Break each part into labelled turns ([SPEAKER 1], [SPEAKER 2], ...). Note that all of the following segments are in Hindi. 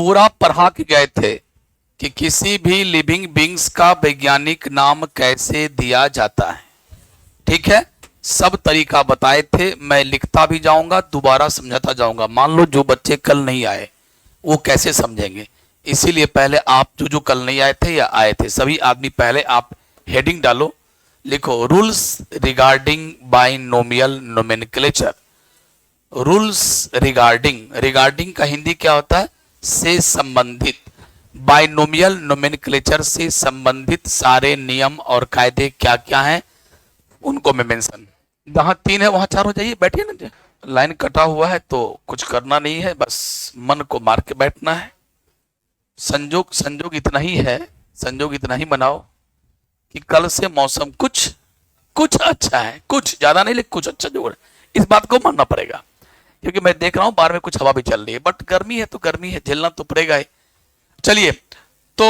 [SPEAKER 1] पूरा पढ़ा के गए थे कि किसी भी लिविंग बींग्स का वैज्ञानिक नाम कैसे दिया जाता है। ठीक है, सब तरीका बताए थे। मैं लिखता भी जाऊंगा, दोबारा समझाता जाऊंगा। मान लो जो बच्चे कल नहीं आए वो कैसे समझेंगे, इसीलिए पहले आप जो कल नहीं आए थे या आए थे सभी आदमी पहले आप हेडिंग डालो, लिखो rules regarding binomial nomenclature. Rules regarding का हिंदी क्या होता है? से संबंधित। बाइनोमियल नोमेनक्लेचर से संबंधित सारे नियम और कायदे क्या क्या हैं उनको मैं मेंशन, जहां 3 है वहां 4 हो जाइए, बैठिए ना। लाइन कटा हुआ है तो कुछ करना नहीं है, बस मन को मार के बैठना है। संजोग इतना ही है, संजोग इतना ही बनाओ कि कल से मौसम कुछ अच्छा है, कुछ ज्यादा नहीं लेकिन कुछ अच्छा जोड़, इस बात को मानना पड़ेगा। क्योंकि मैं देख रहा हूं बाहर में कुछ हवा भी चल रही है, बट गर्मी है तो गर्मी है, झेलना तो पड़ेगा ही। चलिए तो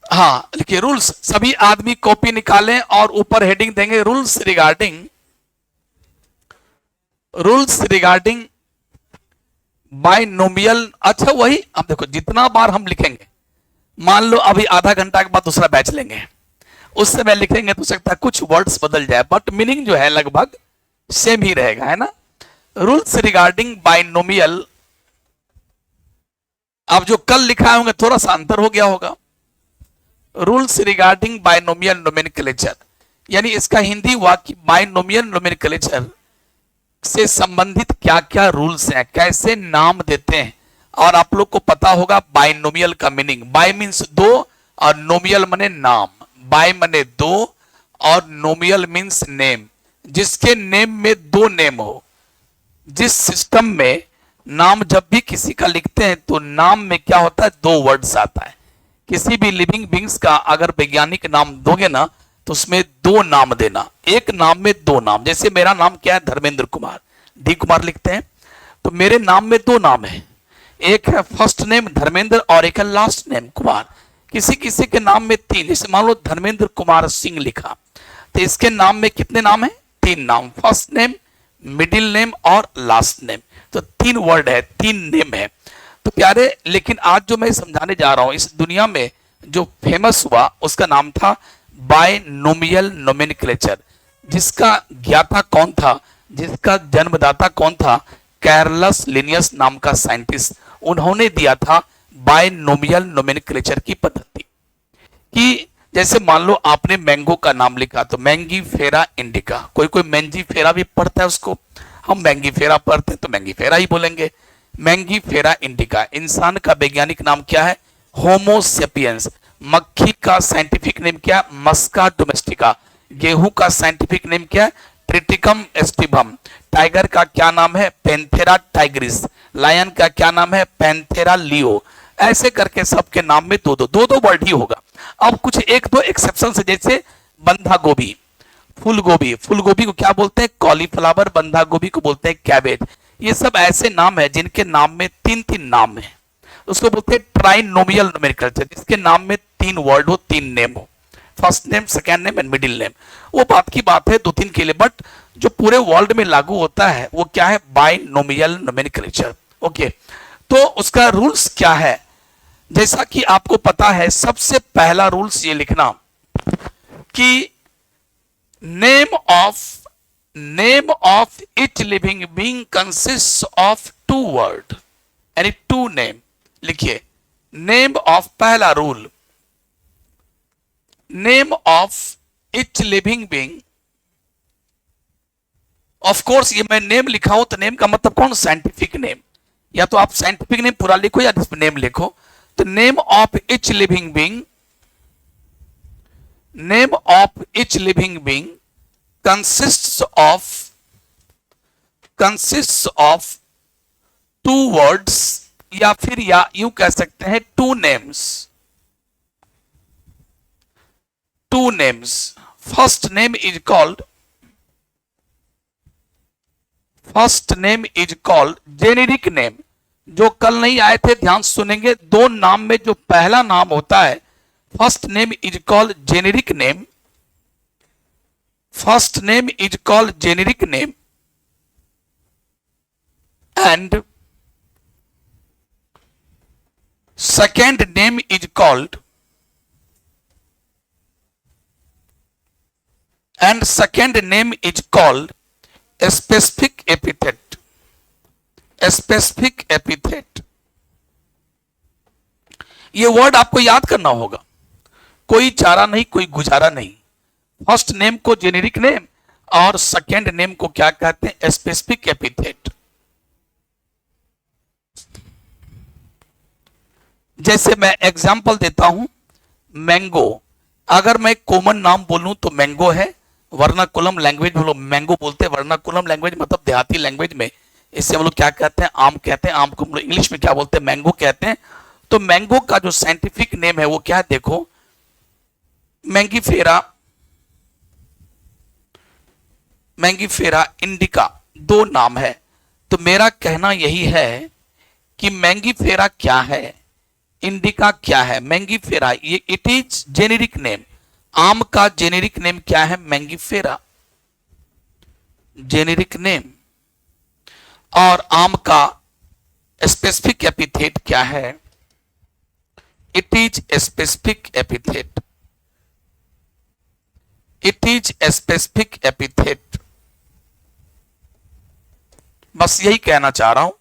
[SPEAKER 1] हाँ लिखिए, रूल्स। सभी आदमी कॉपी निकालें और ऊपर हेडिंग देंगे रूल्स रिगार्डिंग बाइनोमियल। अच्छा वही, अब देखो जितना बार हम लिखेंगे, मान लो अभी आधा घंटा के बाद दूसरा बैच लेंगे, उस समय लिखेंगे तो सकता है कुछ वर्ड्स बदल जाए, बट मीनिंग जो है लगभग सेम ही रहेगा, है ना। रूल्स रिगार्डिंग बाइनोमियल, अब जो कल लिखा होंगे थोड़ा सा अंतर हो गया होगा। रूल्स रिगार्डिंग बाइनोमियल नोमेनक्लेचर, यानी इसका हिंदी हुआ कि बाइनोमियल नोमेनक्लेचर से संबंधित क्या क्या रूल्स हैं, कैसे नाम देते हैं। और आप लोग को पता होगा बाइनोमियल का मीनिंग, बाय मीन्स दो और नोमियल मने नाम। बाय मने दो और नोमियल मीन्स नेम, जिसके नेम में दो नेम हो। जिस सिस्टम में नाम जब भी किसी का लिखते हैं तो नाम में क्या होता है, दो वर्ड्स आता है। किसी भी लिविंग बींग्स का अगर वैज्ञानिक नाम दोगे ना तो उसमें दो नाम देना, एक नाम में दो नाम। जैसे मेरा नाम क्या है, धर्मेंद्र कुमार, डी कुमार लिखते हैं, तो मेरे नाम में दो नाम है, एक है फर्स्ट नेम धर्मेंद्र और एक है लास्ट नेम कुमार। किसी किसी के नाम में तीन, जैसे मान लो धर्मेंद्र कुमार सिंह लिखा तो इसके नाम में कितने नाम है, 3 नाम, फर्स्ट नेम, मिडिल नेम और लास्ट नेम। तो 3 वर्ड है, 3 नेम है। तो प्यारे, लेकिन आज जो मैं समझाने जा रहा हूं, इस दुनिया में जो फेमस हुआ उसका नाम था बाइनोमियल नोमेनक्लेचर। जिसका ज्ञाता कौन था, जिसका जन्मदाता कौन था, कैरलस लिनियस नाम का साइंटिस्ट। उन्होंने दिया था बाइनोमियल नोमेनक्लेचर की पद्धति कि जैसे मान लो आपने मैंगो का नाम लिखा तो मैंगी फेरा इंडिका, कोई कोई मैंजी फेरा भी पढ़ता है, उसको हम मैंगी फेरा पढ़ते हैं तो मैंगी फेरा ही बोलेंगे। मैंगी फेरा इंडिका। इंसान का वैज्ञानिक नाम क्या है, होमो सेपियंस। मक्खी का साइंटिफिक नेम क्या है, मस्का डोमेस्टिका। गेहूं का साइंटिफिक नेम क्या है, ट्रिटिकम एस्टिवम। टाइगर का क्या नाम है, पैंथेरा टाइग्रिस। लायन का क्या नाम है, पैंथेरा लियो। ऐसे करके सबके नाम में दो दो वर्ड ही होगा। अब कुछ एक दो एक्सेप्शन है, जैसे बंधा गोभी, फूल गोभी। फूल गोभी को क्या बोलते हैं, कॉलीफ्लावर। बंधा गोभी को बोलते हैं कैबेज। ये सब ऐसे नाम है जिनके नाम में 3 नाम है, उसको बोलते हैं ट्राइनोमियल नोमेनक्लेचर, जिसके नाम में 3 वर्ड हो, 3 नेम हो, first name, second name and middle name. वो बात की बात है 2-3 के लिए, बट जो पूरे वर्ल्ड में लागू होता है वो क्या है, बाइनोमियल नोमेनक्लेचर। ओके, तो उसका रूल्स क्या है, जैसा कि आपको पता है सबसे पहला रूल्स ये लिखना कि name of each living being consist of 2 word, यानी 2 नेम। लिखिए, नेम ऑफ, पहला rule, name of each living being. Of course ये मैं नेम लिखा हूं तो नेम का मतलब कौन, साइंटिफिक नेम। या तो आप साइंटिफिक नेम पूरा लिखो या नेम लिखो। तो name of each living being, name of each living being consists of 2 words, या फिर या यूं कह सकते हैं 2 names। 2 names। first name is called generic name. जो कल नहीं आए थे ध्यान सुनेंगे, 2 नाम में जो पहला नाम होता है first name is called generic name. First name is called generic name and second name is called and second name is called a specific epithet. A specific epithet. ये वर्ड आपको याद करना होगा, कोई चारा नहीं, कोई गुजारा नहीं। फर्स्ट नेम को जेनेरिक नेम और सेकेंड नेम को क्या कहते हैं? Specific epithet. जैसे मैं एग्जांपल देता हूं, मैंगो। अगर मैं कॉमन नाम बोलूं तो मैंगो है, वर्नाकुलम लैंग्वेज में लोग मैंगो बोलते हैं। वर्नाकुलम लैंग्वेज मतलब देहाती लैंग्वेज में इससे हम लोग क्या कहते हैं? आम कहते हैं। आम को हम लोग इंग्लिश में क्या बोलते हैं? मैंगो कहते हैं। तो मैंगो का जो साइंटिफिक नेम है वो क्या है? देखो, मैंगीफेरा, मैंगीफेरा इंडिका, दो नाम है। तो मेरा कहना यही है कि मैंगीफेरा क्या है, इंडिका क्या है? मैंगीफेरा ये इट इज जेनेरिक नेम। आम का जेनेरिक नेम क्या है? Mangifera, generic name. और आम का स्पेसिफिक एपिथेट क्या है? It is specific epithet, it is specific epithet. बस यही कहना चाह रहा हूं।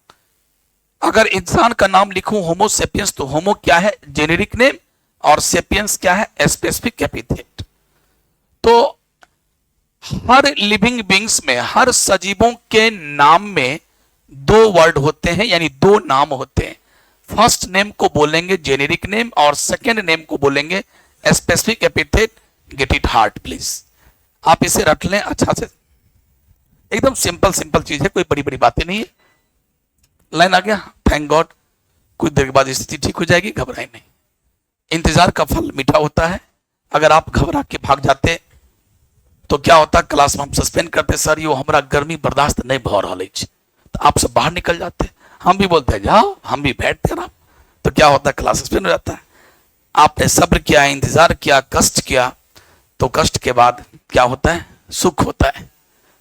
[SPEAKER 1] अगर इंसान का नाम लिखूं होमोसेपियंस, तो होमो क्या है? जेनेरिक नेम, और सेपियंस क्या है? Specific epithet. तो हर लिविंग बींग्स में, हर सजीवों के नाम में दो वर्ड होते हैं, यानी दो नाम होते हैं। फर्स्ट नेम को बोलेंगे जेनेरिक नेम और सेकेंड नेम को बोलेंगे specific epithet. Get it heart please, आप इसे रख लें अच्छा से। एकदम सिंपल सिंपल चीज है, कोई बड़ी बड़ी बातें नहीं है। लाइन आ गया? Thank God. कुछ देर के बाद स्थिति ठीक हो जाएगी, घबराए नहीं। इंतजार का फल मीठा होता है। अगर आप घबरा के भाग जाते तो क्या होता? क्लास में हम सस्पेंड करते, सर ये हमारा गर्मी बर्दाश्त नहीं भा रहा है, तो आप सब बाहर निकल जाते। हम भी बोलते हैं जाओ, हम भी बैठते ना, तो क्या होता है? क्लास सस्पेंड हो जाता है। आपने सब्र किया, इंतजार किया, कष्ट किया, तो कष्ट के बाद क्या होता है? सुख होता है।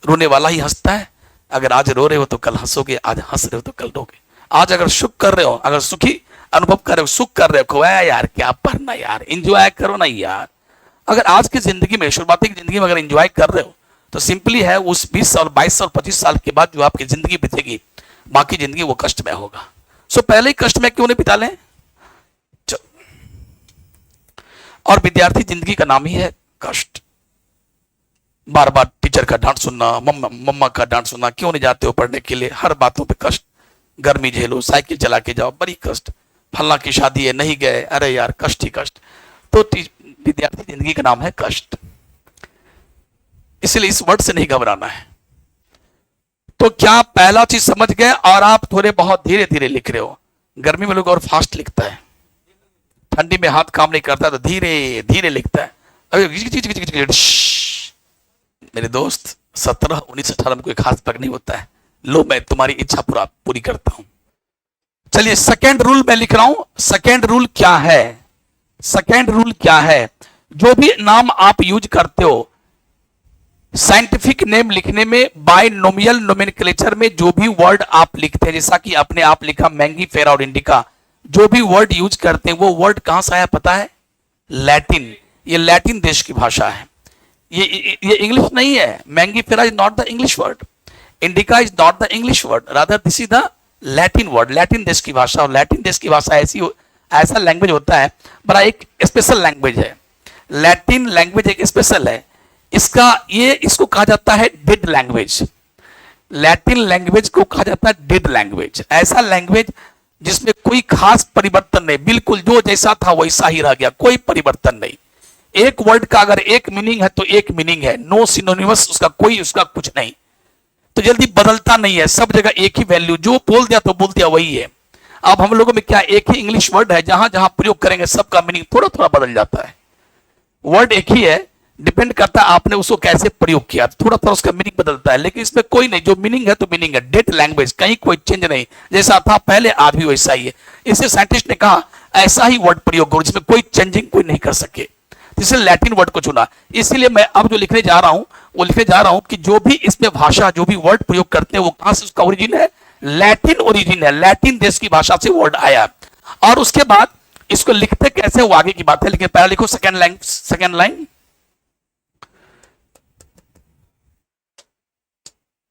[SPEAKER 1] रोने वाला ही हंसता है। अगर आज रो रहे हो तो कल हंसोगे, आज हंस रहे हो तो कल रोगे। आज अगर सुख कर रहे हो, अगर सुखी अनुभव कर रहे हो, सुख कर रहे हो, यार क्या पढ़ना यार, एंजॉय करो ना यार। अगर आज की जिंदगी में, शुरुआती की जिंदगी में अगर एंजॉय कर रहे हो, तो सिंपली है उस 20 साल, 22 साल, 25 साल के बाद जो आपकी जिंदगी बीतेगी, बाकी जिंदगी वो कष्ट में होगा। सो पहले ही कष्ट में क्यों नहीं बिता लें? और विद्यार्थी जिंदगी का नाम ही है कष्ट। बार बार टीचर का डांट सुनना, मम्मा का डांट सुनना, क्यों नहीं जाते हो पढ़ने के लिए, हर बातों पे कष्ट। गर्मी झेलो, साइकिल चला के जाओ, बड़ी कष्ट। फल्ला की शादी है, नहीं गए, अरे यार कष्ट ही कष्ट। तो विद्यार्थी जिंदगी का नाम है कष्ट। इसलिए इस वर्ड से नहीं घबराना है। तो क्या पहला चीज समझ गए? और आप थोड़े बहुत धीरे धीरे लिख रहे हो। गर्मी में लोग और फास्ट लिखता है, ठंडी में हाथ काम नहीं करता तो धीरे धीरे लिखता है। मेरे दोस्त 17, 19, 18 में कोई खास फर्क नहीं होता है। लो मैं तुम्हारी इच्छा पूरी करता हूं। चलिए सेकेंड रूल मैं लिख रहा हूं। सेकेंड रूल क्या है? सेकेंड रूल क्या है? जो भी नाम आप यूज करते हो साइंटिफिक नेम लिखने में, बायनोमियल नोमेनक्लेचर में जो भी वर्ड आप लिखते हैं, जैसा कि आपने आप लिखा मैंगीफेरा और इंडिका, जो भी वर्ड यूज करते हैं वो वर्ड कहां से आया पता है? लैटिन। ये लैटिन देश की भाषा है, ये इंग्लिश नहीं है। Mangifera is not the English word, indica is not the English word, rather this is the Latin word. Latin देश की भाषा, और लैटिन देश की भाषा ऐसा लैंग्वेज होता है, बड़ा एक स्पेशल लैंग्वेज है। लैटिन लैंग्वेज एक स्पेशल है। इसको कहा जाता है डेड लैंग्वेज। लैटिन लैंग्वेज को कहा जाता है डेड लैंग्वेज। ऐसा लैंग्वेज जिसमें कोई खास परिवर्तन नहीं, बिल्कुल जो जैसा था वैसा ही रह गया, कोई परिवर्तन नहीं। एक वर्ड का अगर एक मीनिंग है तो एक मीनिंग है, नो सिनोनिमस, उसका कुछ नहीं। तो जल्दी बदलता नहीं है, सब जगह एक ही वैल्यू, जो बोल दिया तो बोल दिया वही है। अब हम लोगों में क्या, एक ही इंग्लिश वर्ड है, जहां जहां प्रयोग करेंगे सबका मीनिंग थोड़ा थोड़ा बदल जाता है। वर्ड एक ही है, डिपेंड करता है आपने उसको कैसे प्रयोग किया, थोड़ा थोड़ा उसका मीनिंग बदलता है। लेकिन इसमें कोई नहीं, जो मीनिंग है तो मीनिंग है। डेड लैंग्वेज, कहीं कोई चेंज नहीं, जैसा था पहले आज भी वैसा ही है। इससे साइंटिस्ट ने कहा ऐसा ही वर्ड प्रयोग करो जिसमें कोई चेंजिंग कोई नहीं कर सके, इसलिए लैटिन वर्ड को चुना। इसीलिए मैं अब जो लिखने जा रहा हूं वो लिखने जा रहा हूं कि जो भी इसमें भाषा, जो भी वर्ड प्रयोग करते हैं वो कहां से उसका ओरिजिन है? लैटिन ओरिजिन है, लैटिन देश की भाषा से वर्ड आया। और उसके बाद इसको लिखते कैसे वो आगे की बात है, लेकिन पहले लिखो second line, second line,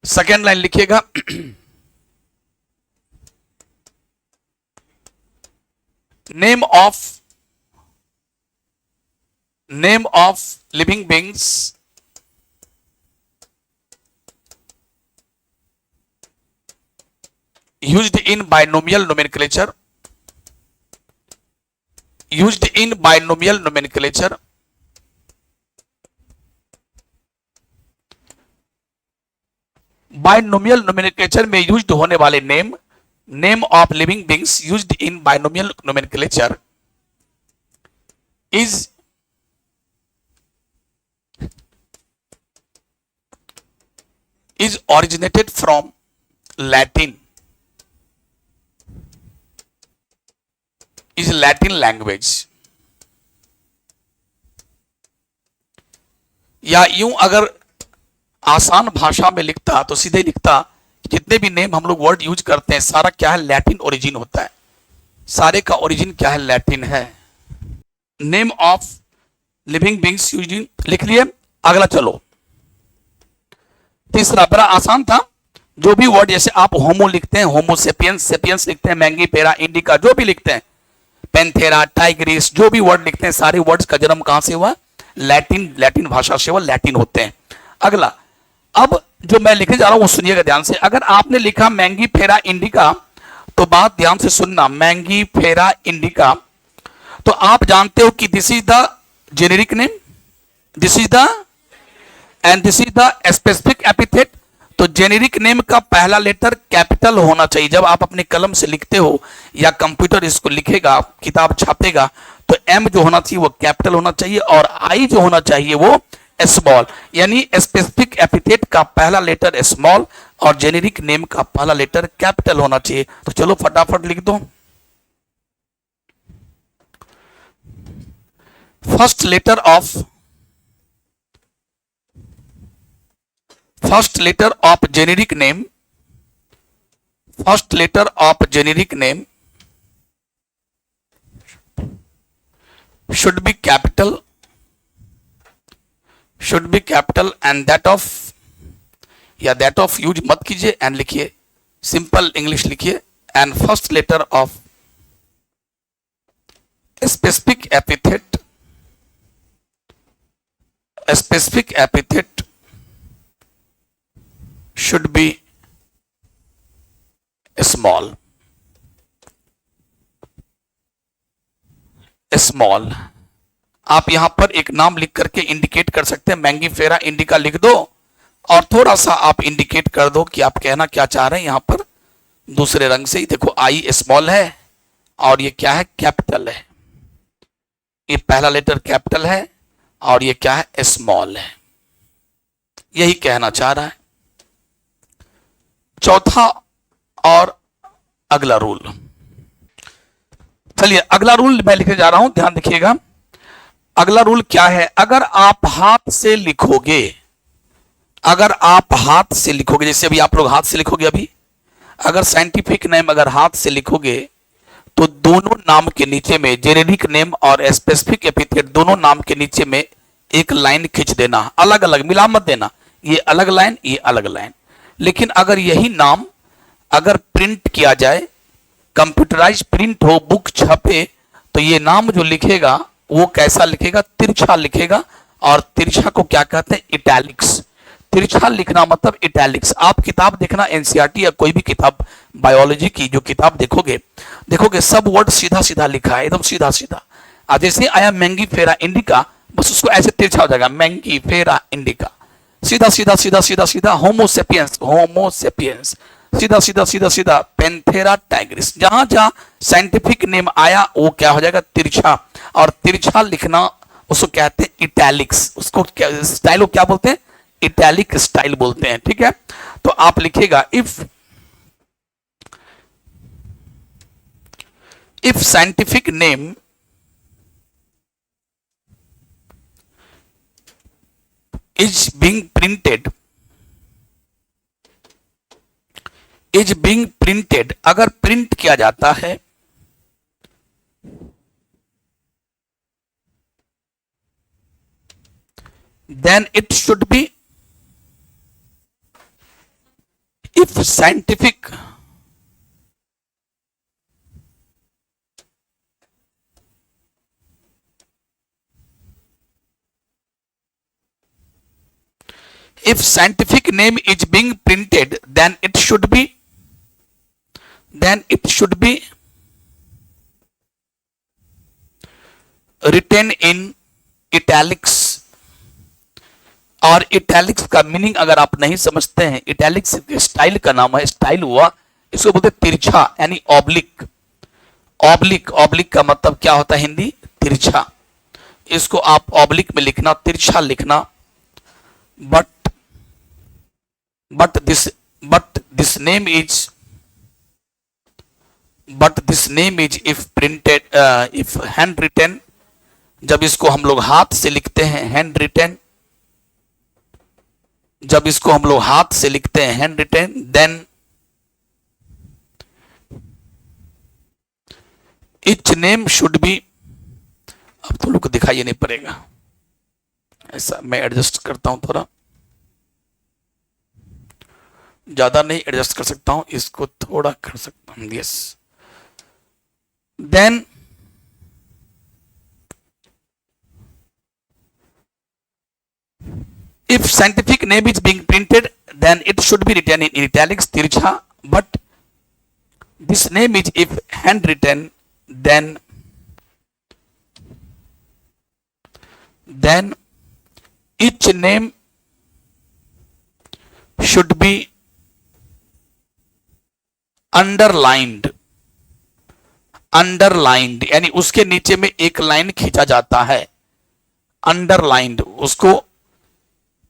[SPEAKER 1] second line लिखिएगा। Name of living beings used in binomial nomenclature, used in binomial nomenclature, binomial nomenclature में यूज्ड होने वाले name, name of living beings used in binomial nomenclature is originated from Latin, is Latin language। या यूं अगर आसान भाषा में लिखता तो सीधे लिखता जितने भी नेम हम लोग वर्ड यूज करते हैं सारा क्या है, लैटिन ओरिजिन होता है, सारे का ओरिजिन क्या है, लैटिन है। Name of living beings used इन, लिख लिए। अगला चलो तीसरा, बड़ा आसान था। जो भी वर्ड जैसे आप होमो लिखते हैं, होमो सेपियंस, सेपियंस लिखते हैं, मैंगी पेरा इंडिका, जो भी लिखते हैं, पेंथेरा टाइग्रिस, जो भी वर्ड लिखते हैं सारे वर्ड्स का जन्म कहां से हुआ, लैटिन, लैटिन भाषा से वो लैटिन होते हैं। अगला, अब जो मैं लिखने जा रहा हूं वो सुनिएगा ध्यान से। अगर आपने लिखा मैंगी फेरा इंडिका तो बात ध्यान से सुनना, मैंगी फेरा इंडिका, तो आप जानते हो कि this is the generic name, this is the end this is the specific epithet. तो जेनेरिक नेम का पहला लेटर कैपिटल होना चाहिए। जब आप अपने कलम से लिखते हो या कंप्यूटर इसको लिखेगा, किताब छापेगा, तो एम जो होना चाहिए वो कैपिटल होना चाहिए और आई जो होना चाहिए वो स्मॉल। यानी स्पेसिफिक एपिथेट का पहला लेटर स्मॉल और जेनेरिक नेम का पहला लेटर कैपिटल होना चाहिए। तो चलो फटाफट लिख दो। First letter of generic name, first letter of generic name should be capital, should be capital and that of, या that of यूज मत कीजिए एंड लिखिए, सिंपल इंग्लिश लिखिए। And first letter of specific epithet, specific epithet should be small, small. आप यहां पर एक नाम लिख करके इंडिकेट कर सकते हैं, मैंगी फेरा इंडिका लिख दो और थोड़ा सा आप इंडिकेट कर दो कि आप कहना क्या चाह रहे हैं। यहां पर दूसरे रंग से ही देखो, आई स्मॉल है और ये क्या है, कैपिटल है। ये पहला लेटर कैपिटल है और ये क्या है, स्मॉल है। यही कहना चाह रहा है। चौथा और अगला रूल, चलिए अगला रूल मैं लिखने जा रहा हूं, ध्यान रखिएगा। अगला रूल क्या है, अगर आप हाथ से लिखोगे, अगर आप हाथ से लिखोगे, जैसे अभी आप लोग हाथ से लिखोगे, अभी अगर साइंटिफिक नेम अगर हाथ से लिखोगे तो दोनों नाम के नीचे में, जेनेरिक नेम और स्पेसिफिक एपिथेट, दोनों नाम के नीचे में एक लाइन खींच देना, अलग अलग मिला मत देना, ये अलग लाइन, ये अलग लाइन। लेकिन अगर यही नाम अगर प्रिंट किया जाए, कंप्यूटराइज प्रिंट हो, बुक छपे, तो ये नाम जो लिखेगा वो कैसा लिखेगा, तिरछा लिखेगा। और तिरछा को क्या कहते हैं, इटैलिक्स। तिरछा लिखना मतलब इटैलिक्स। आप किताब देखना, एनसीईआरटी या कोई भी किताब, बायोलॉजी की जो किताब देखोगे, देखोगे सब वर्ड सीधा सीधा लिखा है, एकदम सीधा सीधा। आज जैसे आया मैंगी फेरा इंडिका, बस उसको ऐसे तिरछा हो जाएगा, मैंगी फेरा इंडिका, सीधा सीधा सीधा सीधा सीधा। होमोसेपियंस, होमोसेपियंस, सीधा सीधा सीधा सीधा। पेंथेरा टाइग्रिस, जहां जहां साइंटिफिक नेम आया वो क्या हो जाएगा, तिरछा। और तिरछा लिखना उसको कहते हैं इटैलिक्स। उसको क्या स्टाइल को क्या बोलते हैं, इटैलिक स्टाइल बोलते हैं, ठीक है। तो आप लिखिएगा, if scientific name is being printed, अगर प्रिंट किया जाता है, then it should be, if scientific name is being printed, then it should be written in italics. और इटैलिक्स का मीनिंग अगर आप नहीं समझते हैं, इटैलिक्स स्टाइल का नाम है, स्टाइल हुआ, इसको बोलते तिरछा यानी ऑब्लिक। ऑब्लिक का मतलब क्या होता है हिंदी? तिरछा। इसको आप ऑब्लिक में लिखना, तिरछा लिखना। But this name is if printed, if handwritten, जब इसको हम लोग हाथ से लिखते हैं, हैंड रिटन, जब इसको हम लोग हाथ से लिखते हैं, handwritten, then each name should be, अब तो लोग को दिखाई नहीं पड़ेगा, ऐसा मैं एडजस्ट करता हूं, थोड़ा ज्यादा नहीं एडजस्ट कर सकता हूं, इसको थोड़ा कर सकता हूं, yes. Then if scientific name is being printed, then it should be written in italics, tircha. But this name is if handwritten, then each name should be underlined यानी उसके नीचे में एक लाइन खींचा जाता है, अंडरलाइंड, उसको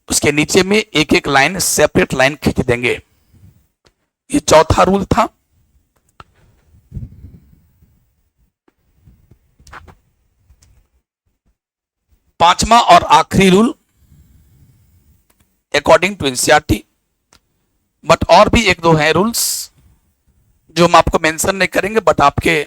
[SPEAKER 1] उसके नीचे में एक एक लाइन, सेपरेट लाइन खींच देंगे। ये चौथा रूल था। पांचवा और आखिरी rule according to NCERT, but और भी एक दो हैं रूल्स जो हम आपको मेंशन नहीं करेंगे, बट आपके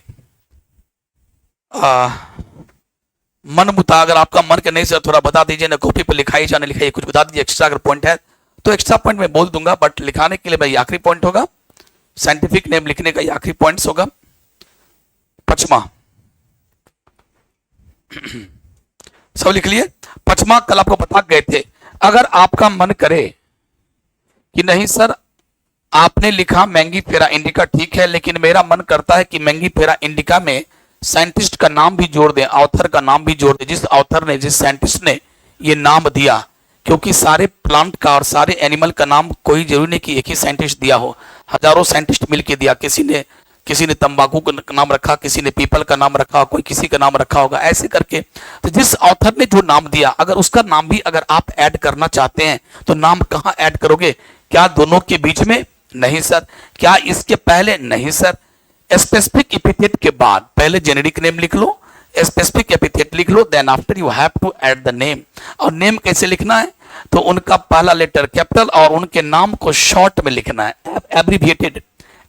[SPEAKER 1] मन मुता, अगर आपका मन के नहीं से थोड़ा बता दीजिए ना, कॉपी पे लिखाई जाने लिखाई कुछ बता दीजिए, एक्स्ट्रा अगर पॉइंट है तो एक्स्ट्रा पॉइंट मैं बोल दूंगा, बट लिखाने के लिए भाई आखिरी पॉइंट होगा, साइंटिफिक नेम लिखने का आखिरी पॉइंट होगा। पचमा सब लिख लिए। पचमा कल आपको बता गए थे, अगर आपका मन करे कि नहीं सर आपने लिखा मैंगीफेरा इंडिका, ठीक है, लेकिन मेरा मन करता है कि मैंगीफेरा इंडिका में साइंटिस्ट का नाम भी जोड़ दें, ऑथर का नाम भी जोड़ दें, जिस ऑथर ने, जिस साइंटिस्ट ने ये नाम दिया, क्योंकि सारे प्लांट का और सारे एनिमल का नाम कोई जरूरी नहीं कि एक ही साइंटिस्ट दिया हो, हजारों साइंटिस्ट मिलकर दिया, किसी ने तंबाकू का नाम रखा, किसी ने पीपल का नाम रखा, कोई किसी का नाम रखा होगा, ऐसे करके। तो जिस ऑथर ने जो नाम दिया, अगर उसका नाम भी अगर आप ऐड करना चाहते हैं तो नाम कहाँ ऐड करोगे? क्या दोनों के बीच में? नहीं सर। क्या इसके पहले? नहीं सर। स्पेसिफिक एपिथेट के बाद पहले जेनेरिक नेम लिख लो, स्पेसिफिक एपिथेट लिख लो, then after you have to add the name. और नेम कैसे लिखना है? तो उनका पहला लेटर कैपिटल और उनके नाम को शॉर्ट में लिखना है, एब्रिविएटेड।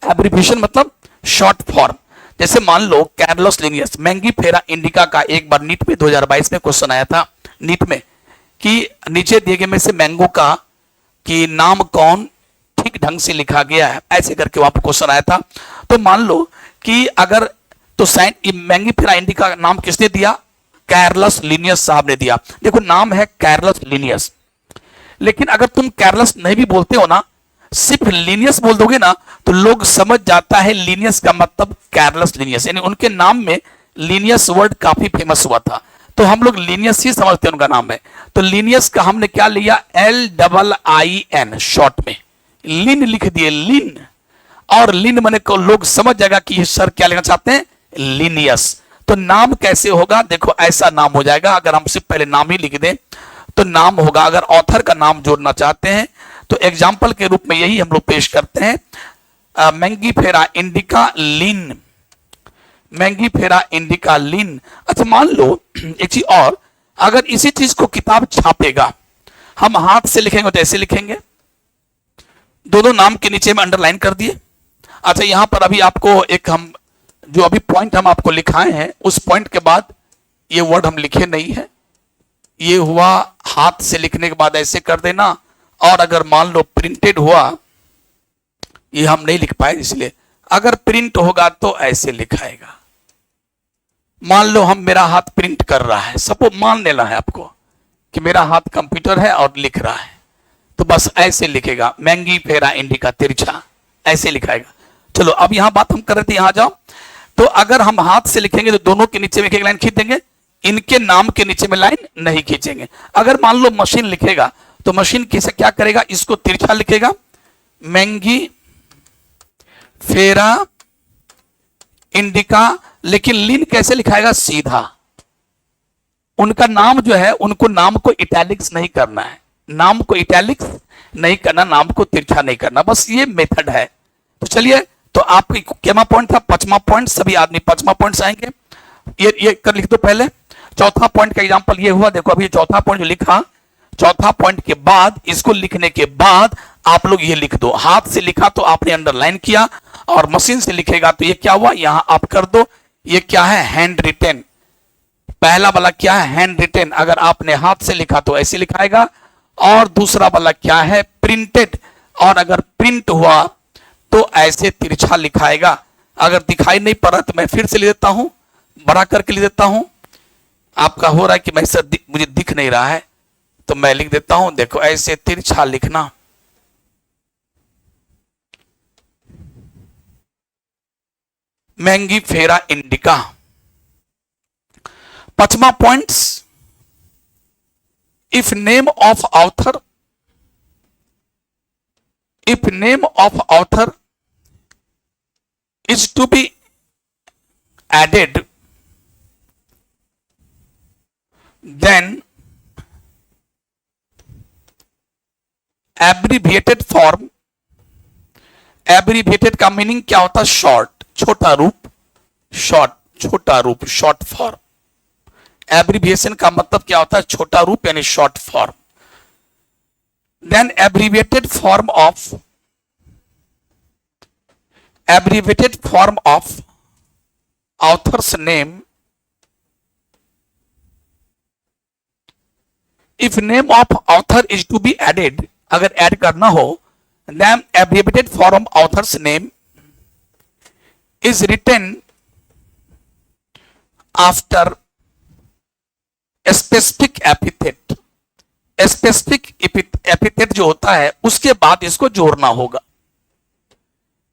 [SPEAKER 1] एब्रिविएशन मतलब शॉर्ट फॉर्म। जैसे मान लो कैर्लोस लिनियस, मैंगीफेरा इंडिका का एक बार नीट में 2022 में क्वेश्चन आया था, नीट में, कि नीचे दिए गए में से मैंगो का कि नाम कौन ठीक ढंग से लिखा गया है, ऐसे करके वहां पर क्वेश्चन आया था। तो मान लो कि अगर तो मैंगीफेरा इंडिका का नाम किसने दिया? कैर्लोस लिनियस साहब ने दिया। देखो नाम है कैर्लोस लिनियस, लेकिन अगर तुम कैर्लोस नहीं भी बोलते हो ना, सिर्फ लिनियस बोल दोगे ना, तो लोग समझ जाता है लिनियस का मतलब कैर्लोस लिनियस, यानी उनके नाम में लिनियस वर्ड काफी फेमस हुआ था, तो हम लोग लिनियस ही समझते हैं उनका नाम है। तो लिनियस का हमने क्या लिया? LIIN, शॉर्ट में लिन लिख दिए, लिन। और लिन मने को लोग समझ जाएगा कि सर क्या लेना चाहते हैं? लिनियस। तो नाम कैसे होगा? देखो ऐसा नाम हो जाएगा, अगर हम सिर्फ पहले नाम ही लिख दें तो नाम होगा। अगर ऑथर का नाम जोड़ना चाहते हैं तो एग्जाम्पल के रूप में यही हम लोग पेश करते हैं, मैंगीफेरा इंडिका लिन, मैंगीफेरा इंडिका लिन। अच्छा मान लो एक चीज और, अगर इसी चीज को किताब छापेगा, हम हाथ से लिखेंगे तो ऐसे लिखेंगे, दोनों नाम के नीचे में अंडरलाइन कर दिए। अच्छा यहां पर अभी आपको एक हम जो पॉइंट हम आपको लिखाए हैं, उस पॉइंट के बाद ये वर्ड हम लिखे नहीं है, ये हुआ हाथ से लिखने के बाद ऐसे कर देना, और अगर मान लो प्रिंटेड हुआ, ये हम नहीं लिख पाए इसलिए, अगर प्रिंट होगा तो ऐसे लिखाएगा। मान लो हम मेरा हाथ प्रिंट कर रहा है, सबको मान लेना है आपको कि मेरा हाथ कंप्यूटर है और लिख रहा है, तो बस ऐसे लिखेगा, मैंगी फेरा इंडिका तिरछा, ऐसे लिखाएगा। चलो अब यहां बात हम कर रहे थे, यहां जाओ। तो अगर हम हाथ से लिखेंगे तो दोनों के नीचे में एक लाइन खींच देंगे, इनके नाम के नीचे में लाइन नहीं खींचेंगे। अगर मान लो मशीन लिखेगा तो मशीन कैसे क्या करेगा, इसको तिरछा लिखेगा, मैंगी फेरा इंडिका, लेकिन लिन कैसे लिखाएगा, सीधा। उनका नाम जो है, उनको नाम को इटैलिक्स नहीं करना है, नाम को इटैलिक्स नहीं करना, नाम को तिरछा नहीं करना, बस ये मेथड है। तो चलिए, तो आपकी केमा पॉइंट था, पांचवा पॉइंट, सभी आदमी पांचवा पॉइंट आएंगे, ये कर लिख दो पहले। चौथा पॉइंट का एग्जांपल ये हुआ, देखो अभी चौथा पॉइंट जो लिखा, चौथा पॉइंट के बाद इसको लिखने के बाद आप लोग ये लिख दो। हाथ से लिखा तो आपने अंडरलाइन किया, और मशीन से लिखेगा तो ये क्या हुआ, यहां आप कर दो। ये क्या है, हैंड रिटेन। पहला वाला क्या है, हैंड रिटेन, अगर आपने हाथ से लिखा तो ऐसे लिखाएगा, और दूसरा वाला क्या है, प्रिंटेड, और अगर प्रिंट हुआ तो ऐसे तिरछा लिखाएगा। अगर दिखाई नहीं पड़ रहा तो मैं फिर से लिख देता हूं, बड़ा करके लिख देता हूं। आपका हो रहा है कि मैं मुझे दिख नहीं रहा है, तो मैं लिख देता हूं, देखो ऐसे तिरछा लिखना। मैंगी फेरा इंडिका। पांचवा points, if name of author, if name of author is to be added, then abbreviated form, abbreviated का मीनिंग क्या होता है, शॉर्ट, छोटा रूप, शॉर्ट, छोटा रूप, शॉर्ट फॉर्म। एब्रीविएशन का मतलब क्या होता है, छोटा रूप यानी short form. Then abbreviated form of author's name, if name of author is to be added, अगर ऐड करना हो, then abbreviated form author's name is written after specific epithet। Specific epithet जो होता है उसके बाद इसको जोड़ना होगा,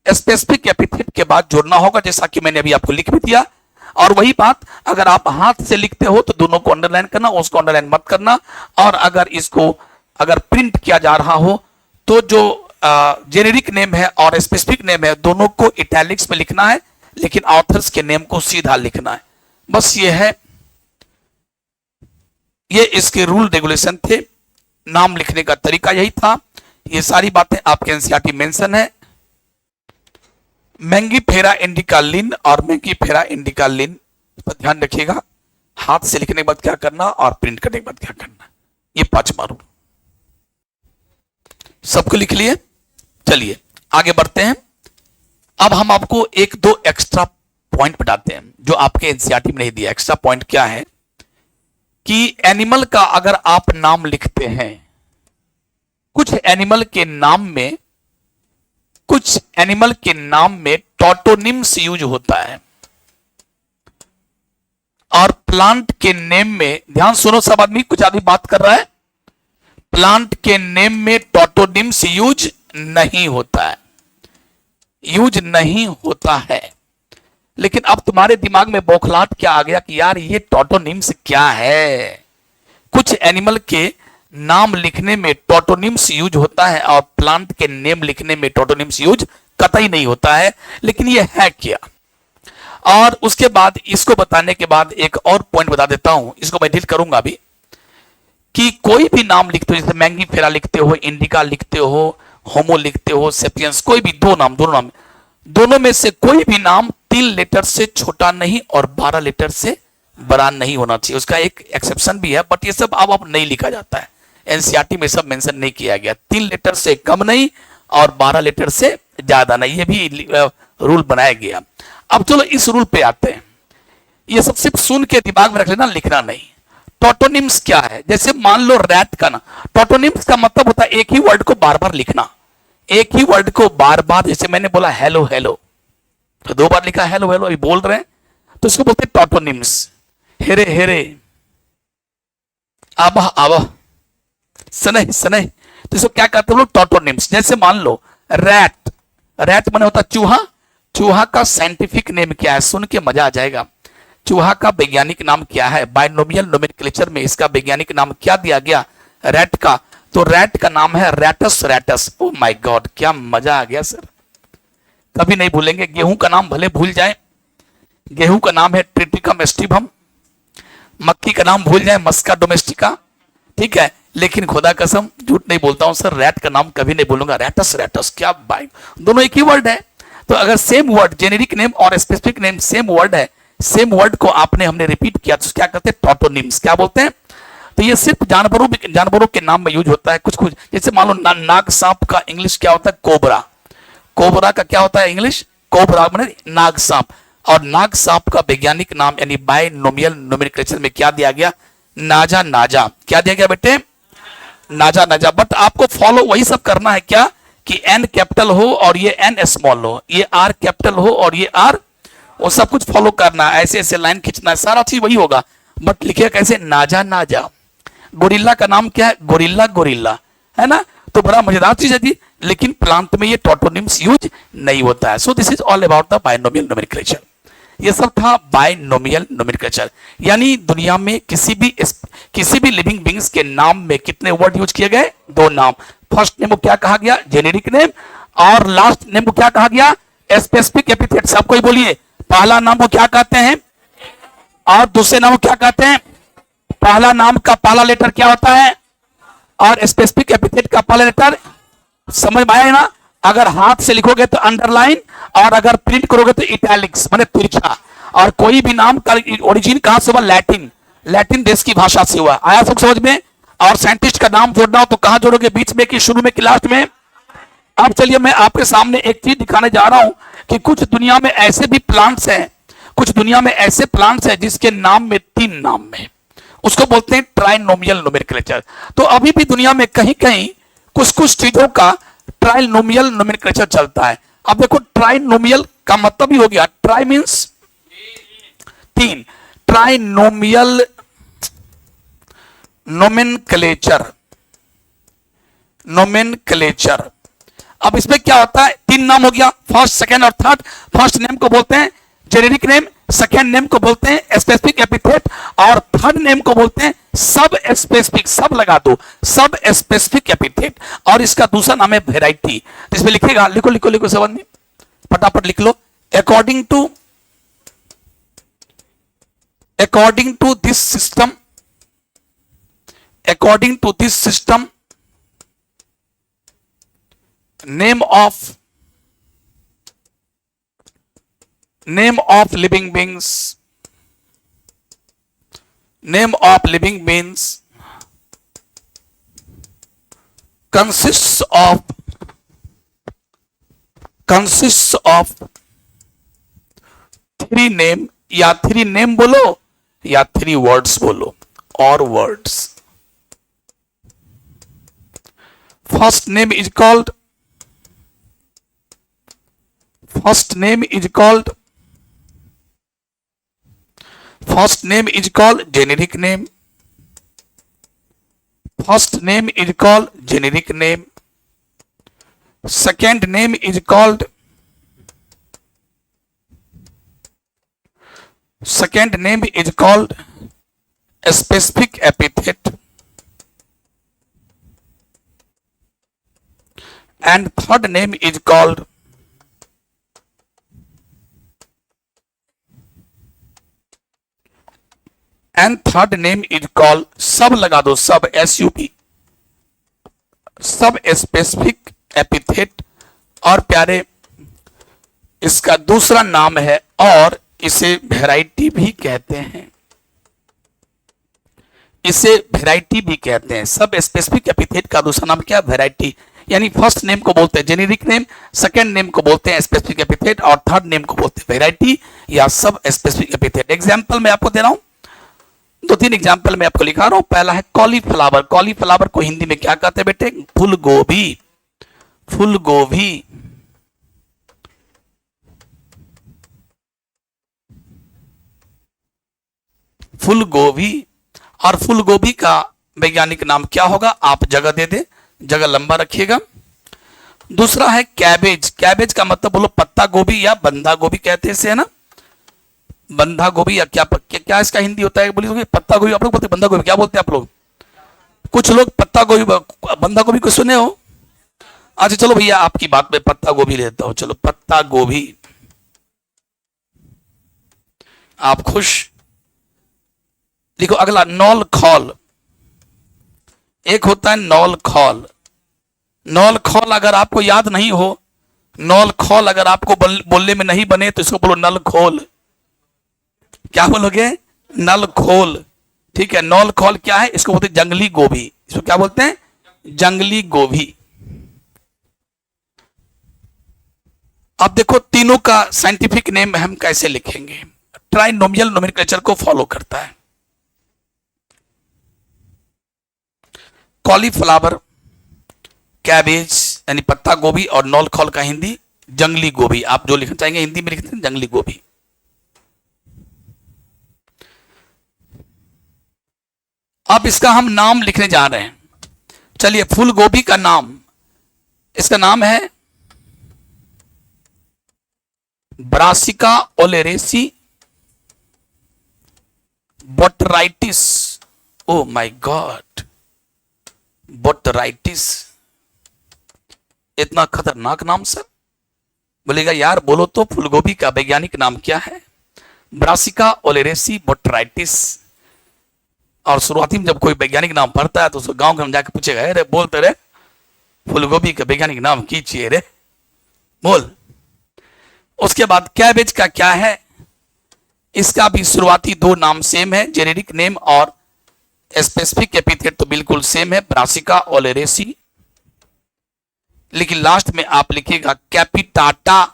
[SPEAKER 1] स्पेसिफिक एपिथेट के बाद जोड़ना होगा, जैसा कि मैंने अभी आपको लिख भी दिया। और वही बात अगर आप हाथ से लिखते हो तो दोनों को अंडरलाइन करना, उसको अंडरलाइन मत करना। और अगर इसको अगर प्रिंट किया जा रहा हो तो जो जेनेरिक नेम है और स्पेसिफिक नेम है दोनों को इटैलिक्स में लिखना है, लेकिन ऑथर्स के नेम को सीधा लिखना है। बस ये है, ये इसके रूल रेगुलेशन थे, नाम लिखने का तरीका यही था। ये सारी बातें आपके एनसीईआरटी मेंशन है। मैंगी फेरा इंडिका लिन और मैंगी फेरा इंडिका लिन पर ध्यान रखिएगा, हाथ से लिखने के बाद क्या करना और प्रिंट करने के बाद क्या करना, ये पांचवा रूल। सबको लिख लिए, चलिए आगे बढ़ते हैं। अब हम आपको एक दो एक्स्ट्रा पॉइंट बताते हैं जो आपके एनसीईआरटी में नहीं दिया। एक्स्ट्रा पॉइंट क्या है कि एनिमल का अगर आप नाम लिखते हैं, कुछ एनिमल के नाम में टॉटोनिम्स यूज होता है, और प्लांट के नेम में, ध्यान सुनो सब आदमी, कुछ आदमी बात कर रहा है, प्लांट के नेम में टॉटोनिम्स यूज नहीं होता है, यूज नहीं होता है। लेकिन अब तुम्हारे दिमाग में बौखलाहट क्या आ गया कि यार ये टॉटोनिम्स क्या है। कुछ एनिमल के नाम लिखने में टॉटोनिम्स यूज होता है और प्लांट के नेम लिखने में टॉटोनिम्स यूज कतई नहीं होता है, लेकिन ये है क्या। और उसके बाद इसको बताने के बाद एक और पॉइंट बता देता हूं, इसको मैं डील करूंगा अभी, कि कोई भी नाम लिखते हो, जैसे मैंगी फेरा लिखते हो, इंडिका लिखते हो, होमो लिखते हो, सेपियंस, कोई भी दो नाम, दोनों में से कोई भी नाम 3 लेटर से छोटा नहीं और 12 लेटर से बड़ा नहीं होना चाहिए। उसका एक एक्सेप्शन भी है, बट ये सब अब नहीं लिखा जाता है, एनसीईआरटी में सब मेंशन नहीं किया गया। 3 लेटर से कम नहीं और 12 लेटर से ज्यादा नहीं, ये भी रूल बनाया गया। अब चलो इस रूल पे आते हैं। ये सब सिर्फ सुन के दिमाग में रख लेना, लिखना नहीं। टोटोनिम्स क्या है? जैसे मान लो रैट का ना, टोटोनिम्स का मतलब होता है एक ही वर्ड को बार बार लिखना, एक ही वर्ड को बार बार। जैसे मैंने बोला हेलो हेलो, तो 2 बार लिखा हेलो हेलो, अभी बोल रहे हैं, तो इसको बोलते हैं टोटोनिम्स। हेरे हेरे, आबा आबा, सनह सनह, तो इसको क्या कहते हैं लोग? टोटोनिम्स। जैसे मान लो रैट, रैट माने होता चूहा, चूहा का साइंटिफिक नेम क्या है? सुन के मजा आ जाएगा। चूहा का वैज्ञानिक नाम क्या है? बाइनोमियल नोमेनक्लेचर में इसका वैज्ञानिक नाम क्या दिया गया रैट का? तो रैट का नाम है Rattus Rattus. O my God, क्या मजा आ गया सर, कभी नहीं भूलेंगे। गेहूं का नाम भले भूल जाए, गेहूं का नाम है ट्रिटिकम एस्टिवम, मक्की का नाम भूल जाए मस्का डोमेस्टिका, ठीक है, लेकिन खुदा कसम झूठ नहीं बोलता हूं सर, रैट का नाम कभी नहीं बोलूंगा, रैटस रैटस। क्या भाई, दोनों एक ही वर्ड है। तो अगर सेम वर्ड, जेनेरिक नेम और स्पेसिफिक नेम सेम वर्ड है, सेम वर्ड को आपने हमने रिपीट किया, तो क्या कहते हैं? टोटोनिम्स। क्या बोलते हैं? तो ये सिर्फ जानवरों के नाम में यूज होता है कुछ कुछ। जैसे मान लो नाग सांप का इंग्लिश क्या होता है? कोबरा। कोबरा का क्या होता है इंग्लिश? कोबरा माने नाग सांप। और नाग सांप का वैज्ञानिक नाम यानी बाइनोमियल नोमेनक्लेचर में क्या दिया गया? नाजा नाजा। क्या दिया गया बेटे? नाजा नाजा। बट आपको फॉलो वही सब करना है क्या, कि एन कैपिटल हो और ये एन स्मॉल हो, ये आर कैपिटल हो और ये आर, वो सब कुछ फॉलो करना है, ऐसे ऐसे लाइन खींचना है, सारा चीज वही होगा। बट लिखिए कैसे? नाजा नाजा। गोरिल्ला का नाम क्या है? गोरिल्ला गोरिल्ला, है ना? तो बड़ा मजेदार चीज है जी, लेकिन प्लांट में ये टोटोनिम्स यूज नहीं होता है। So this is all about the binomial nomenclature. ये सब था बाइनोमियल नोमेनक्लेचर, यानी दुनिया में किसी भी लिविंग बींग्स के नाम में कितने वर्ड यूज किए गए? 2 नाम। फर्स्ट नेम को क्या कहा गया? जेनेरिक नेम, और लास्ट नेम को क्या कहा गया? Specific epithet. सब कोई बोलिए, पहला नाम को क्या कहते हैं और दूसरे नाम को क्या कहते हैं? पहला नाम का पहला लेटर क्या होता है और स्पेसिफिक एपिथेट का पहला लेटर? समझ में आया ना? अगर हाथ से लिखोगे तो अंडरलाइन, और अगर प्रिंट करोगे तो इटैलिक्स माने तिरछा। और कोई भी नाम का ओरिजिन कहां से हुआ? लैटिन, लैटिन देश की भाषा से हुआ। आया सब समझ में? और साइंटिस्ट का नाम जोड़ना हो तो कहां जोड़ोगे? बीच में कि शुरू में कि लास्ट में? अब चलिए मैं आपके सामने एक चीज दिखाने जा रहा हूं कि कुछ दुनिया में ऐसे भी प्लांट्स हैं, कुछ दुनिया में ऐसे प्लांट्स हैं जिसके नाम में 3 नाम में, उसको बोलते हैं ट्राइनोमियल नोमेनक्लेचर। तो अभी भी दुनिया में कहीं कहीं कुछ कुछ चीजों का ट्राइनोमियल नोमेनक्लेचर चलता है। अब देखो, ट्राइनोमियल का मतलब ही हो गया, try means 3, trinomial nomenclature, nomenclature. अब इसमें क्या होता है? 3 नाम हो गया, फर्स्ट सेकंड और थर्ड। फर्स्ट नेम को बोलते हैं जेनेरिक नेम, सेकंड नेम को बोलते हैं स्पेसिफिक एपिथेट, और थर्ड नेम को बोलते हैं सब स्पेसिफिक। सब लगा दो, सब स्पेसिफिक एपिथेट। और इसका दूसरा नाम है वेराइटी। तो इसमें लिखेगा, लिखो लिखो लिखो, सब में फटाफट लिख लो। According to this system, according to this system, name of living beings, name of living beings consists of 3 name, या 3 name बोलो या 3 words बोलो, और words। First name is called generic name. First name is called generic name. Second name is called a specific epithet. And third name is called सब लगा दो, सब SUB, सब स्पेसिफिक एपिथेट। और प्यारे, इसका दूसरा नाम है, और इसे वैरायटी भी कहते हैं, इसे वैरायटी भी कहते हैं। सब स्पेसिफिक एपिथेट का दूसरा नाम क्या? वैरायटी। यानी फर्स्ट नेम को बोलते हैं जेनेरिक नेम, सेकंड नेम को बोलते हैं स्पेसिफिक एपिथेट, और थर्ड नेम को बोलते हैं वैरायटी या सब स्पेसिफिक एपिथेट। एग्जांपल मैं आपको दे रहा हूं, दो तीन एग्जाम्पल मैं आपको लिखा रहा हूं। पहला है कॉलीफ्लावर। कॉलीफ्लावर को हिंदी में क्या कहते हैं बेटे? फूल गोभी। फूल गोभी। फूल गोभी। और फूल गोभी का वैज्ञानिक नाम क्या होगा? आप जगह दे दे, जगह लंबा रखिएगा। दूसरा है कैबेज। कैबेज का मतलब बोलो पत्ता गोभी या बंधा गोभी कहते हैं इसे, है ना? बंधा गोभी या क्या क्या इसका हिंदी होता है? बोलिए पत्ता गोभी। आप लोग बोलते बंधा गोभी, क्या बोलते हैं आप लोग? कुछ लोग पत्ता गोभी बंधा गोभी को सुने हो? अच्छा चलो भैया आपकी बात में पत्ता गोभी लेता हूं। चलो पत्ता गोभी। आप खुश? देखो अगला नौल खौल। एक होता है नौल खौल। नौल खौल अगर आपको याद नहीं हो, नौल खौल अगर आपको बोलने में नहीं बने तो इसको बोलो नल खोल। क्या बोलोगे? नल खोल। ठीक है। नौल खौल क्या है? इसको बोलते हैं जंगली गोभी। इसको क्या बोलते हैं? जंगली गोभी। अब देखो तीनों का साइंटिफिक नेम हम कैसे लिखेंगे। ट्राइनोमियल नोमेनक्लेचर को फॉलो करता है। कॉलीफ्लावर, कैबेज यानी पत्ता गोभी, और नौल खौल का हिंदी जंगली गोभी। आप जो लिखना चाहेंगे हिंदी में लिखते हैं जंगली गोभी। अब इसका हम नाम लिखने जा रहे हैं। चलिए फूल गोभी का नाम, इसका नाम है brassica oleracea botrytis. Oh my god, botrytis. इतना खतरनाक नाम सर? बोलेगा यार बोलो तो फूलगोभी का वैज्ञानिक नाम क्या है? Brassica oleracea बोटराइटिस। और शुरुआती में जब कोई वैज्ञानिक नाम पढ़ता है तो उसको गांव में जाके पूछेगा, अरे बोलते रे फूलगोभी का वैज्ञानिक नाम कीजिए रे, बोल। उसके बाद कैबेज का क्या है? इसका भी शुरुआती दो नाम सेम है, जेनेरिक नेम और स्पेसिफिक एपिथेट तो बिल्कुल सेम है, ब्रासिका ओलेरेसी। लेकिन लास्ट में आप लिखिएगा कैपिटाटा।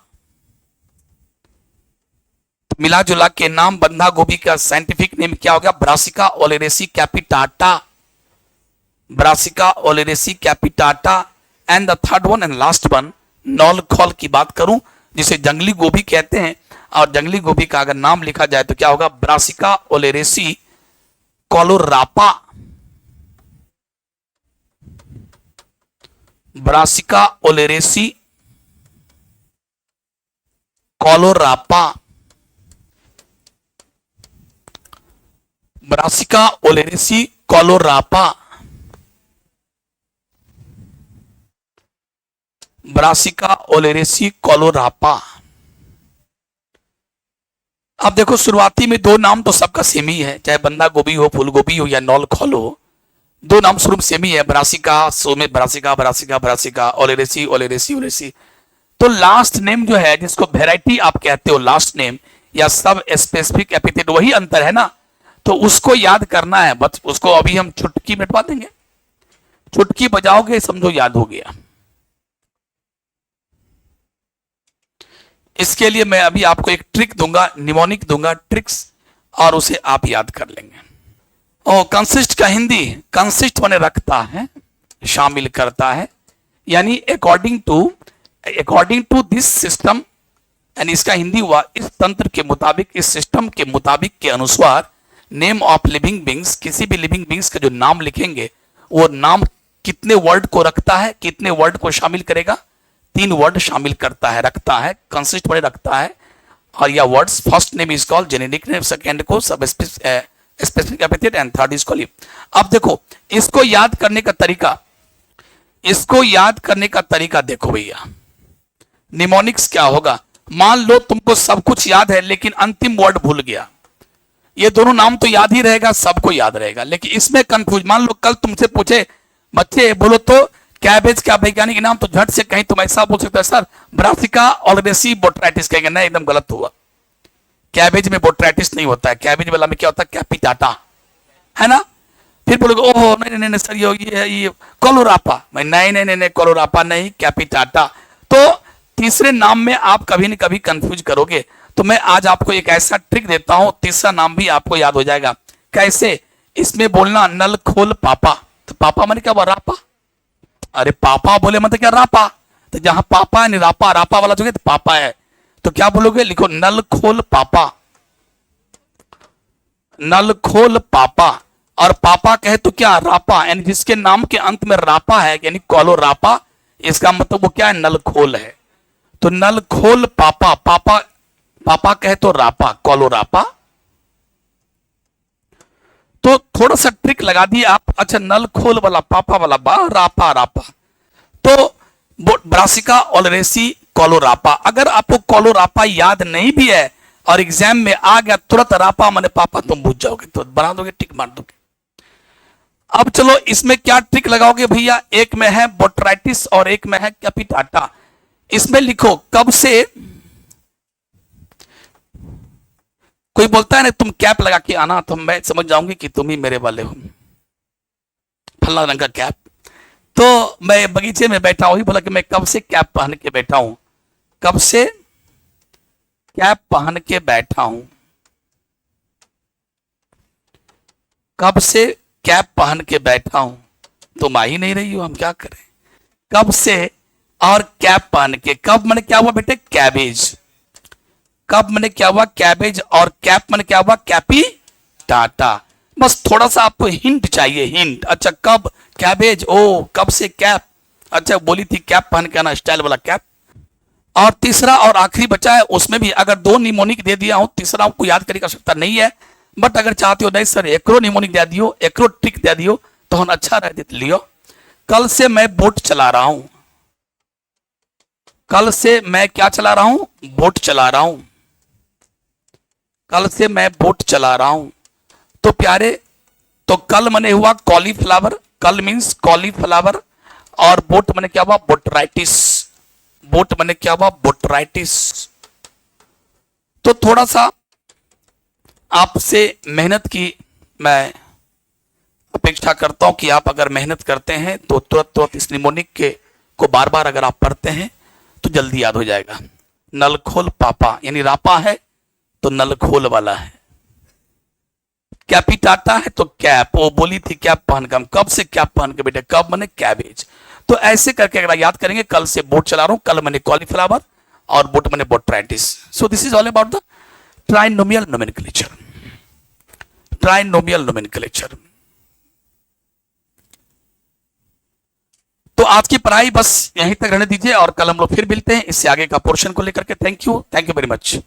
[SPEAKER 1] मिला जुला के नाम बंधा गोभी का साइंटिफिक नेम क्या हो गया? Brassica oleracea capitata. Brassica oleracea capitata. And the third one and last one नौल खौल की बात करूं, जिसे जंगली गोभी कहते हैं, और जंगली गोभी का अगर नाम लिखा जाए तो क्या होगा? ब्रासिका ओलेरेसी कोलोरापा। ब्रासिका ओलेरेसी कोलोरापा। ब्रासिका ओलेरेसी कोलोरापा। ब्रासिका ओलेरेसी कोलोरापा। अब देखो शुरुआती में दो नाम तो सबका सेम ही है, चाहे बंधा गोभी हो, फूल गोभी हो या नौल खौल हो, दो नाम शुरू में सेम ही है, ब्रासिका, सोमे ब्रासिका, ब्रासिका ब्रासिका, ओलेरेसी ओलेरेसी ओलेरेसी। तो लास्ट नेम जो है, जिसको वेराइटी आप कहते हो, लास्ट नेम या सब स्पेसिफिक एपिथेट, वही अंतर है ना। तो उसको याद करना है, बस उसको अभी हम चुटकी मिटवा देंगे। चुटकी बजाओगे समझो याद हो गया। इसके लिए मैं अभी आपको एक ट्रिक दूंगा, निमोनिक दूंगा, ट्रिक्स, और उसे आप याद कर लेंगे। और कंसिस्ट का हिंदी, कंसिस्ट माने रखता है, शामिल करता है, यानी अकॉर्डिंग टू दिस सिस्टम, यानी इसका हिंदी हुआ इस तंत्र के मुताबिक, इस सिस्टम के मुताबिक के अनुसार, नेम ऑफ लिविंग बींग्स, किसी भी लिविंग बींग्स का जो नाम लिखेंगे वो नाम कितने वर्ड को रखता है, कितने वर्ड को शामिल करेगा? 3 वर्ड शामिल करता है, रखता है, कंसिस्ट माने रखता है। और यह words, first name is called generic name, second को सब specific epithet, and third is called. अब देखो इसको याद करने का तरीका, इसको याद करने का तरीका देखो भैया। निमोनिक्स क्या होगा? मान लो तुमको सब कुछ याद है लेकिन अंतिम वर्ड भूल गया। ये दोनों नाम तो याद ही रहेगा, सबको याद रहेगा, लेकिन इसमें कंफ्यूज। मान लो कल तुमसे पूछे, बच्चे बोलो तो कैबेज का वैज्ञानिक नाम, तो झट से कहीं तुम ऐसा बोल सकते हो सर ब्रासिका ओलेरेसी बोटराइटिस, कहेंगे नहीं एकदम गलत हुआ। कैबेज में बोटराइटिस नहीं होता है, कैबेज वाला में क्या होता है? कैपिटाटा, है ना। फिर बोलोगे ओहो नहीं नहीं नहीं सर ये कोलोरापा, नहीं नहीं नहीं कोलोरापा नहीं, कैपिटाटा। तो तीसरे नाम में आप कभी न कभी कंफ्यूज करोगे, तो मैं आज आपको एक ऐसा ट्रिक देता हूं, तीसरा नाम भी आपको याद हो जाएगा। कैसे? इसमें बोलना नल खोल पापा, तो पापा मैंने क्या हुआ, रापा। अरे पापा बोले मतलब क्या, रापा। तो जहां पापा है रापा, रापा वाला जो है तो पापा है, तो क्या बोलोगे, लिखो नल खोल पापा, नल खोल पापा। और पापा कहे तो क्या, रापा, यानी जिसके नाम के अंत में रापा है यानी कॉलो रापा, इसका मतलब वो क्या है, नल खोल है। तो नल खोल पापा, पापा पापा कहे तो रापा, कॉलो रापा। तो थोड़ा सा ट्रिक लगा दिए आप। अच्छा, नल खोल वाला पापा वाला बा, रापा रापा, तो ब्रासिका ओलरेसी कोलोरापा। अगर आपको कोलोरापा याद नहीं भी है और एग्जाम में आ गया तुरंत रापा माने पापा, तुम बुझ जाओगे, तो बना दोगे, टिक मार दोगे। अब चलो इसमें क्या ट्रिक लगाओगे भैया, एक में है बोट्राइटिस और एक में है कैपिटाटा। इसमें लिखो कब से, कोई बोलता है ना तुम कैप लगा के आना, तो मैं समझ जाऊंगी कि तुम ही मेरे वाले हो, फला रंग का कैप। तो मैं बगीचे में बैठा, वही बोला कि मैं कब से कैप पहन के बैठा हूं, कब से कैप पहन के बैठा हूं, कब से कैप पहन के बैठा हूं। तुम आ ही नहीं रही हो, हम क्या करें। कब से और कैप पहन के, कब मैंने क्या हुआ बेटे, कैबेज। कब मैंने क्या हुआ, कैबेज, और कैप मैंने क्या हुआ, कैपी टाटा। बस थोड़ा सा आपको हिंट चाहिए, हिंट। अच्छा कब कैबेज, ओ कब से कैप, अच्छा बोली थी कैप पहन के आना, स्टाइल वाला कैप। और तीसरा और आखिरी बचा है, उसमें भी अगर दो निमोनिक दे दिया हूं, तीसरा आपको याद करने की आवश्यकता नहीं है, बट अगर चाहते हो नहीं सर एकरो निमोनिक दे दियो, एकरो ट्रिक दे दियो, तो हम अच्छा रह देते लियो। कल से मैं बोट चला रहा हूं, कल से मैं क्या चला रहा हूं, बोट चला रहा हूं, कल से मैं बोट चला रहा हूं। तो प्यारे, तो कल मने हुआ कॉलीफ्लावर, कल मीन्स कॉलीफ्लावर, और बोट मने क्या हुआ, बोट्राइटिस, बोट मने क्या हुआ, बोट्राइटिस। तो थोड़ा सा आपसे मेहनत की मैं अपेक्षा करता हूं कि आप अगर मेहनत करते हैं तो तुरंत तुरंत इस निमोनिक के को बार बार अगर आप पढ़ते हैं तो जल्दी याद हो जाएगा। नल खोल पापा यानी रापा है तो नल खोल वाला है, कैपिटाटा है तो कैप, वो बोली थी कैप पहन के, हम कब से कैप पहन के बेटे, कब मैंने कैबेज। तो ऐसे करके अगर याद करेंगे, कल से बोट चला रहा हूं, कल मैंने कॉलीफ्लावर और बोट मैंने botrytis. So this is all about the trinomial nomenclature, trinomial nomenclature. तो आज की पढ़ाई बस यहीं तक रहने दीजिए और कल हम लोग फिर मिलते हैं इससे आगे का पोर्शन को लेकर के। Thank you very much.